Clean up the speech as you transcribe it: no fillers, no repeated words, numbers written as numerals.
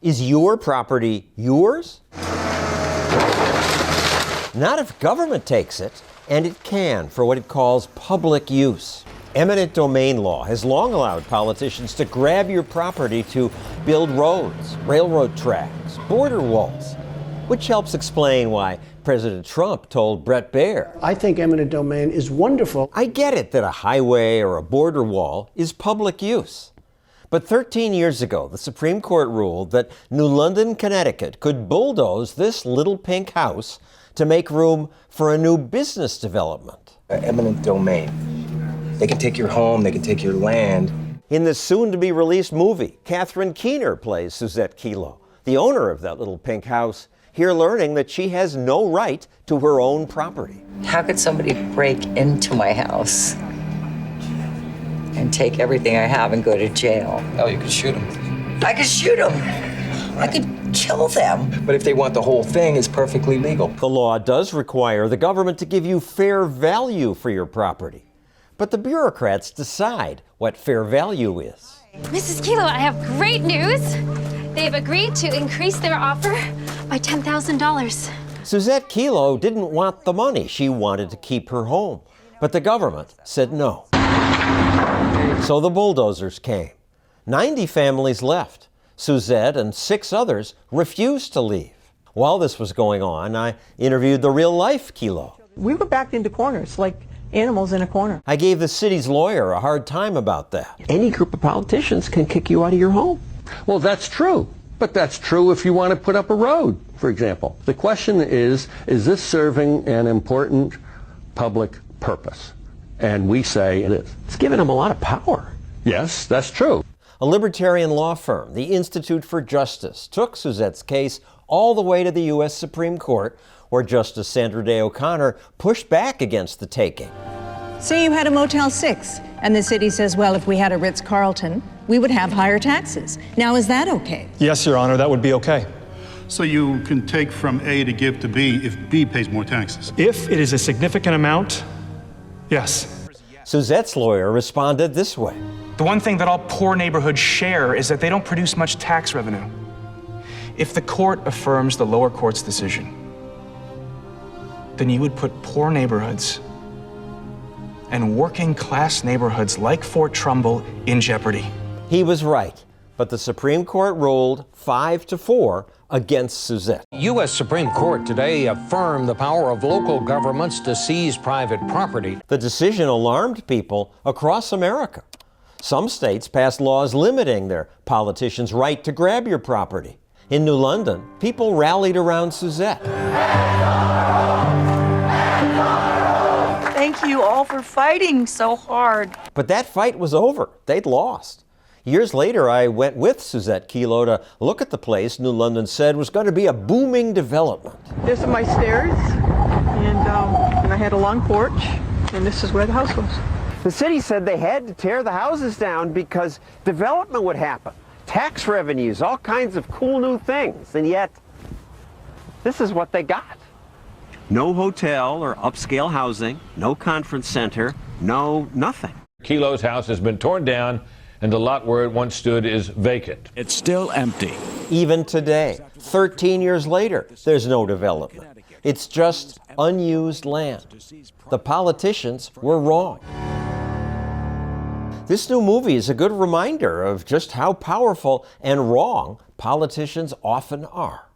Is your property yours? Not if government takes it, and it can for what it calls public use. Eminent domain law has long allowed politicians to grab your property to build roads, railroad tracks, border walls, which helps explain why President Trump told Bret Baier, I think eminent domain is wonderful. I get it that a highway or a border wall is public use. But 13 years ago, the Supreme Court ruled that New London, Connecticut could bulldoze this little pink house to make room for a new business development. Eminent domain. They can take your home, they can take your land. In the soon-to-be-released movie, Catherine Keener plays Susette Kelo, the owner of that little pink house, here learning that she has no right to her own property. How could somebody break into my house and take everything I have and go to jail? Oh, you could shoot them. I could shoot them. I could kill them. But if they want the whole thing, it's perfectly legal. The law does require the government to give you fair value for your property. But the bureaucrats decide what fair value is. Mrs. Kelo, I have great news. They've agreed to increase their offer by $10,000. Susette Kelo didn't want the money. She wanted to keep her home. But the government said no. So the bulldozers came. 90 families left. Susette and 6 others refused to leave. While this was going on, I interviewed the real-life Kelo. We were backed into corners, like animals in a corner. I gave the city's lawyer a hard time about that. Any group of politicians can kick you out of your home. Well, that's true. But that's true if you want to put up a road, for example. The question is this serving an important public purpose? And we say it is. It's given them a lot of power. Yes, that's true. A libertarian law firm, the Institute for Justice, took Susette's case all the way to the U.S. Supreme Court, where Justice Sandra Day O'Connor pushed back against the taking. Say you had a Motel 6, and the city says, well, if we had a Ritz-Carlton, we would have higher taxes. Now, is that okay? Yes, Your Honor, that would be okay. So you can take from A to give to B if B pays more taxes? If it is a significant amount, yes. Susette's lawyer responded this way. The one thing that all poor neighborhoods share is that they don't produce much tax revenue. If the court affirms the lower court's decision, then you would put poor neighborhoods and working class neighborhoods like Fort Trumbull in jeopardy. He was right, but the Supreme Court ruled 5-4 against Susette. U.S. Supreme Court today affirmed the power of local governments to seize private property. The decision alarmed people across America. Some states passed laws limiting their politicians' right to grab your property. In New London, people rallied around Susette. Thank you all for fighting so hard. But that fight was over. They'd lost. Years later, I went with Susette Kelo to look at the place New London said was going to be a booming development. This are my stairs, and I had a long porch, and this is where the house was. The city said they had to tear the houses down because development would happen. Tax revenues, all kinds of cool new things, and yet this is what they got. No hotel or upscale housing, no conference center, no nothing. Kelo's house has been torn down and the lot where it once stood is vacant. It's still empty. Even today, 13 years later, there's no development. It's just unused land. The politicians were wrong. This new movie is a good reminder of just how powerful and wrong politicians often are.